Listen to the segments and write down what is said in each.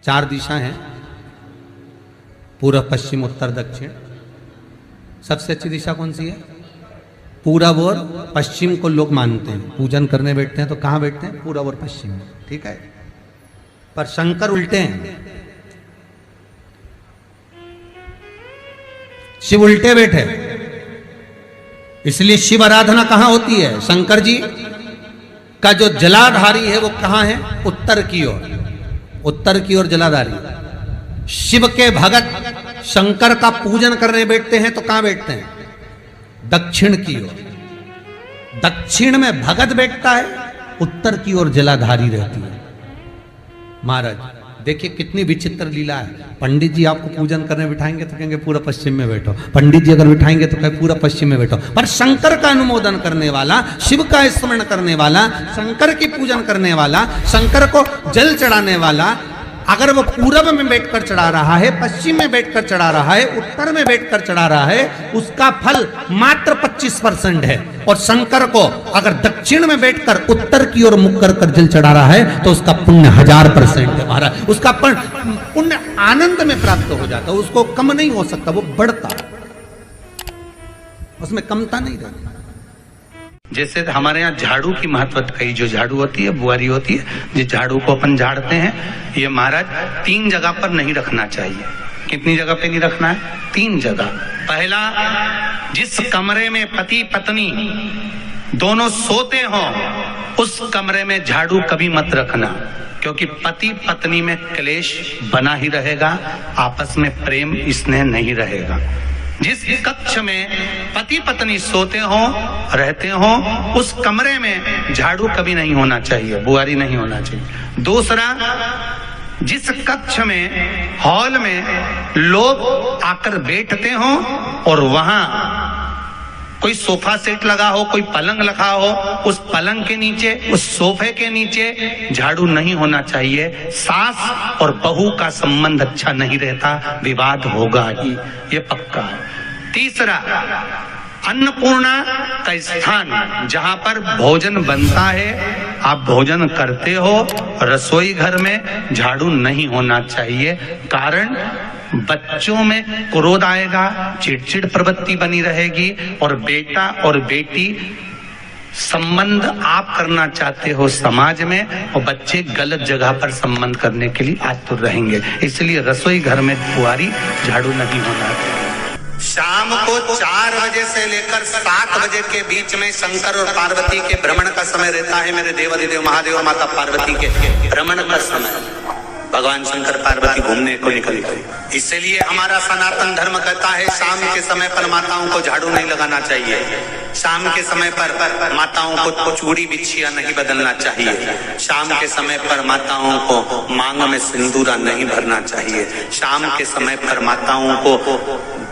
चार दिशा हैं, पूर्व, पश्चिम, उत्तर, दक्षिण। सबसे अच्छी दिशा कौन सी है? पूरब और पश्चिम को लोग मानते हैं। पूजन करने बैठते हैं तो कहाँ बैठते हैं? पूरब और पश्चिम में, ठीक है। पर शंकर उल्टे हैं, शिव उल्टे बैठे। इसलिए शिव आराधना कहां होती है? शंकर जी का जो जलाधारी है वो कहां है? उत्तर की ओर, उत्तर की ओर जलाधारी। शिव के भगत शंकर का पूजन करने बैठते हैं तो कहां बैठते हैं? दक्षिण की ओर। दक्षिण में भगत बैठता है, उत्तर की ओर जलाधारी रहती है। महाराज देखिए कितनी विचित्र लीला है। पंडित जी आपको पूजन करने बिठाएंगे तो कहेंगे पूरा पश्चिम में बैठो, पंडित जी अगर बिठाएंगे तो कहे पूरा पश्चिम में बैठो। पर शंकर का अनुमोदन करने वाला, शिव का स्मरण करने वाला, शंकर की पूजन करने वाला, शंकर को जल चढ़ाने वाला, अगर वो पूरब में बैठकर चढ़ा रहा है, पश्चिम में बैठकर चढ़ा रहा है, उत्तर में बैठकर चढ़ा रहा है, उसका फल मात्र 25% है। और शंकर को अगर दक्षिण में बैठकर उत्तर की ओर मुख कर जल चढ़ा रहा है तो उसका पुण्य 1000% है महाराज। उसका पुण्य आनंद में प्राप्त हो जाता है, उसको कम नहीं हो सकता, वो बढ़ता, उसमें कमता नहीं रहती। जैसे हमारे यहाँ झाड़ू की महत्वता कही, जो झाड़ू होती है, बुआरी होती है, जिस झाड़ू को अपन झाड़ते हैं, ये महाराज 3 जगह पर नहीं रखना चाहिए। कितनी जगह पे नहीं रखना है? 3 जगह। पहला, जिस कमरे में पति पत्नी दोनों सोते हो उस कमरे में झाड़ू कभी मत रखना, क्योंकि पति पत्नी में क्लेश बना ही रहेगा, आपस में प्रेम स्नेह नहीं रहेगा। जिस कक्ष में पति पत्नी सोते हो, रहते हो, उस कमरे में झाड़ू कभी नहीं होना चाहिए, बुआरी नहीं होना चाहिए। दूसरा, जिस कक्ष में, हॉल में लोग आकर बैठते हो और वहां कोई सोफा सेट लगा हो, कोई पलंग लगा हो, उस पलंग के नीचे, उस सोफे के नीचे झाड़ू नहीं होना चाहिए। सास और बहू का संबंध अच्छा नहीं रहता, विवाद होगा ही, ये पक्का है। तीसरा, अन्नपूर्णा का स्थान जहां पर भोजन बनता है, आप भोजन करते हो, रसोई घर में झाड़ू नहीं होना चाहिए। कारण, बच्चों में क्रोध आएगा, चिड़चिड़ प्रवृत्ति बनी रहेगी, और बेटा और बेटी संबंध आप करना चाहते हो समाज में, और बच्चे गलत जगह पर संबंध करने के लिए आतुर रहेंगे। इसलिए रसोई घर में बुआरी, झाड़ू नहीं होना चाहिए। शाम को 4 बजे से लेकर 7 बजे के बीच में शंकर और पार्वती के भ्रमण का समय रहता है। मेरे देवाधिदेव महादेव माता पार्वती के भ्रमण का समय, भगवान शंकर पार्वती घूमने को निकल गए। इसलिए हमारा सनातन धर्म कहता है शाम के समय पर माताओं को झाड़ू नहीं लगाना चाहिए, शाम के समय पर माताओं को चूड़ी बिछिया नहीं बदलना चाहिए, शाम के समय पर माताओं को मांग में सिंदूरा नहीं भरना चाहिए, शाम के समय पर माताओं को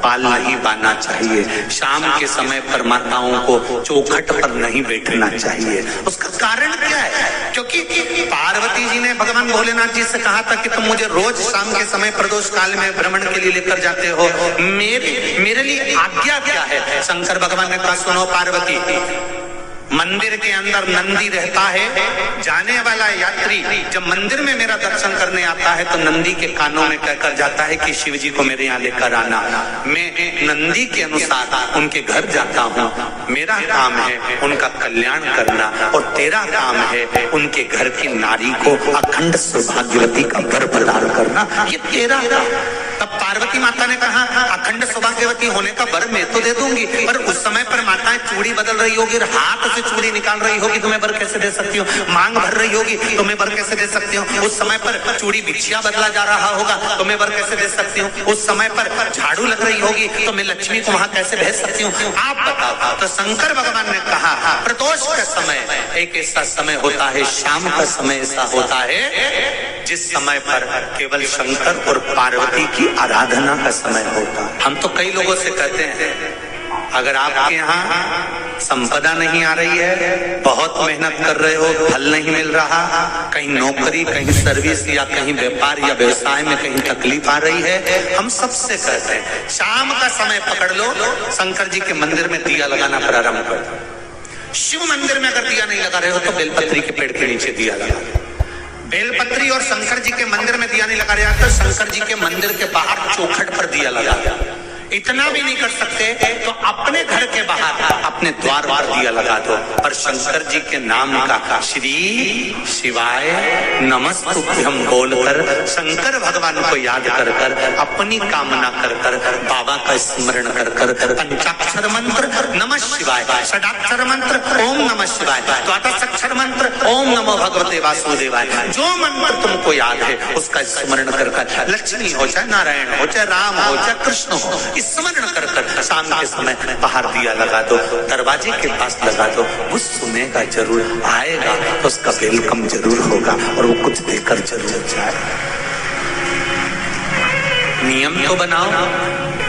बाल नहीं बांधना चाहिए, शाम के समय पर माताओं को चौखट पर नहीं बैठना चाहिए। उसका कारण क्या है? क्योंकि पार्वती जी ने भगवान भोलेनाथ जी से कहा था कि तुम मुझे रोज शाम के समय प्रदोष काल में भ्रमण के लिए लेकर जाते हो, मेरे लिए आज्ञा क्या है? शंकर भगवान ने कहा, सुनो पार्वती, मंदिर के अंदर नंदी रहता है, जाने वाला यात्री जब मंदिर में मेरा दर्शन करने आता है तो नंदी के कानों में कहकर जाता है कि शिव जी को मेरे यहाँ लेकर आना। मैं नंदी के अनुसार उनके घर जाता हूँ, मेरा काम है उनका कल्याण करना, और तेरा काम है उनके घर की नारी को अखंड सौभाग्यवती का वर प्रदान करना, ये तेरा। तब पार्वती माता ने कहा, अखंड सौभाग्यवती होने का वर मैं तो दे दूंगी, पर उस समय पर माताएं चूड़ी बदल रही होगी, हाथ से चूड़ी निकाल रही होगी, तो मैं वर कैसे दे सकती हूँ? मांग भर रही होगी तो मैं वर कैसे दे सकती हूँ? उस समय पर चूड़ी बिछिया बदला जा रहा होगा तो मैं वर कैसे दे सकती हूँ? उस समय पर झाड़ू लग रही होगी तो मैं लक्ष्मी को वहां कैसे भेज सकती हूँ? आप बताओ। तो शंकर भगवान ने कहा, प्रदोष का समय एक ऐसा समय होता है, शाम का समय ऐसा होता है जिस समय पर केवल शंकर और पार्वती की आराधना का समय होता है। हम तो कई लोगों से कहते हैं, अगर आपके यहाँ संपदा नहीं आ रही है, बहुत मेहनत कर रहे हो, फल नहीं मिल रहा, कहीं नौकरी, कहीं सर्विस या कहीं व्यापार या व्यवसाय में कहीं तकलीफ आ रही है, हम सबसे कहते हैं शाम का समय पकड़ लो, शंकर जी के मंदिर में दिया लगाना प्रारंभ कर दो। शिव मंदिर में अगर दिया नहीं लगा रहे हो तो बेलपत्री के पेड़ के नीचे दिया लगा, बेलपत्री और शंकर जी के मंदिर में दिया नहीं लगाया जाता, शंकर जी के मंदिर के बाहर चौखट पर दिया लगा। इतना भी नहीं कर सकते तो अपने घर के बाहर अपने द्वार पर दिया लगा दो, पर शंकर जी के नाम का श्री शिवाय नमस्तुभ्यम बोलकर शंकर भगवान को याद कर कर अपनी कामना कर कर बाबा का स्मरण कर कर पंचाक्षर मंत्र नमः शिवाय, षडाक्षर मंत्र ओम नमः शिवाय, द्वादशाक्षर मंत्र ओम नमो भगवते वासुदेवाय, जो मंत्र तुमको याद है उसका स्मरण कर कर लक्ष्मी हो चाहे नारायण हो चाहे राम हो चाहे कृष्ण हो स्मरण कर कर शाम के समय बाहर दिया लगा दो, दरवाजे के पास लगा दो। वो सुनेगा जरूर, आएगा तो उसका वेलकम जरूर होगा और वो कुछ देकर जरूर जाएगा। नियम तो बनाओ,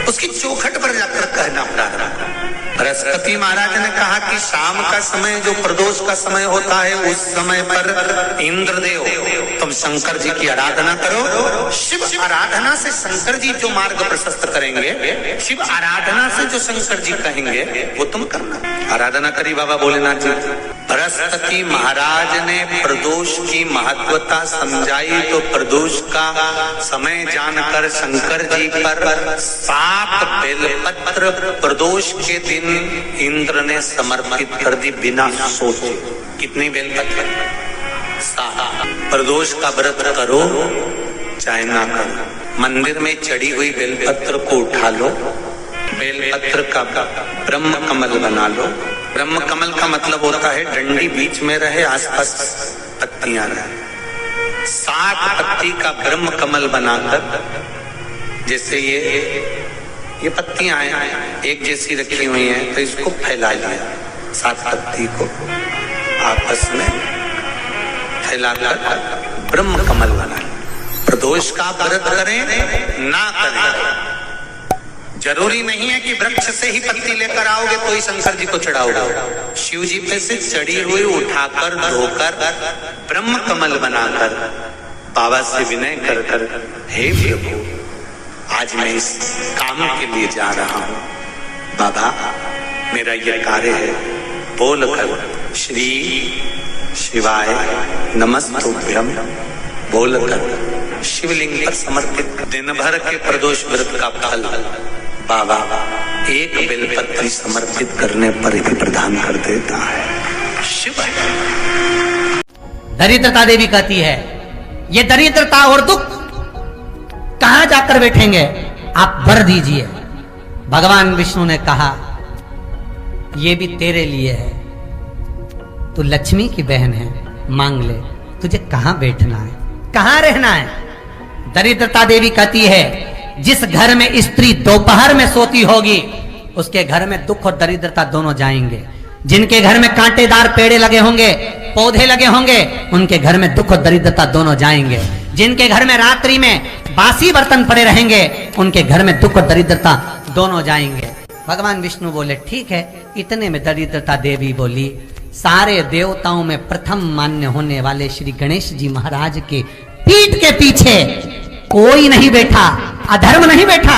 उसकी चौखट पर जाकर कहना प्रारंभ। बृहस्पति महाराज ने कहा कि शाम का समय जो प्रदोष का समय होता है उस समय पर इंद्रदेव तुम शंकर जी की आराधना करो। शिव आराधना से शंकर जी जो मार्ग प्रशस्त करेंगे, शिव आराधना से जो शंकर जी कहेंगे वो तुम करना। आराधना करी बाबा भोलेनाथ जी। बृहस्पति महाराज ने प्रदोष की महत्वता समझाई तो प्रदोष का समय जानकर शंकर जी पर 7 बेलपत्र प्रदोष के दिन इंद्र ने समर्पित कर दी बिना सोचे। कितनी बेलपत्र? 7। प्रदोष का व्रत करो चाहे ना करो, मंदिर में चढ़ी हुई बेलपत्र को उठा लो, बेलपत्र का ब्रह्म कमल बना लो। ब्रह्म कमल का मतलब होता है डंडी बीच में रहे, आसपास पत्तियां रहे। 7 पत्ती का ब्रह्म कमल बनाकर, जैसे ये पत्तियां एक जैसी रखी हुई हैं तो इसको फैला लिया, 7 पत्ती को आपस में फैलाकर ब्रह्म कमल बना। प्रदोष का व्रत करें ना करें, जरूरी नहीं है कि वृक्ष से ही पत्ती लेकर आओगे तो ही शंकर जी को चढ़ाओगे। शिव जी पे से चढ़ी हुई उठाकर धोकर ब्रह्म कमल बनाकर बाबा से विनय कर कर, हे प्रभु आज मैं इस काम के लिए जा रहा हूँ, बाबा मेरा ये कार्य है, बोलकर श्री शिवाय नमस्तुभ्यम बोलकर शिवलिंग पर समर्पित। दिन भर के प्रदोष व्रत का फल बाबा एक बेलपत्री समर्पित करने पर भी प्रदान कर देता है। शिव दरिद्रता देवी कहती है ये दरिद्रता और दुख कहां जाकर बैठेंगे, आप वर दीजिए। भगवान विष्णु ने कहा ये भी तेरे लिए है, तू लक्ष्मी की बहन है, मांग ले, तुझे कहां बैठना है, कहां रहना है। दरिद्रता देवी कहती है जिस घर में स्त्री दोपहर में सोती होगी उसके घर में दुख और दरिद्रता दोनों जाएंगे। जिनके घर में कांटेदार पेड़े लगे होंगे, पौधे लगे होंगे, उनके घर में दुख और दरिद्रता दोनों जाएंगे। जिनके घर में रात्रि में बासी बर्तन पड़े रहेंगे उनके घर में दुख और दरिद्रता दोनों जाएंगे। भगवान विष्णु बोले ठीक है। इतने में दरिद्रता देवी बोली सारे देवताओं में प्रथम मान्य होने वाले श्री गणेश जी महाराज के पीठ के पीछे कोई नहीं बैठा, अधर्म नहीं बैठा।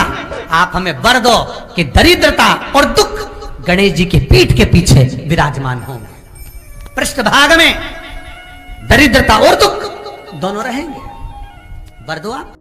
आप हमें वर दो कि दरिद्रता और दुख गणेश जी के पीठ के पीछे विराजमान होंगे, पृष्ठभाग में दरिद्रता और दुख दोनों रहेंगे। वर दो आप।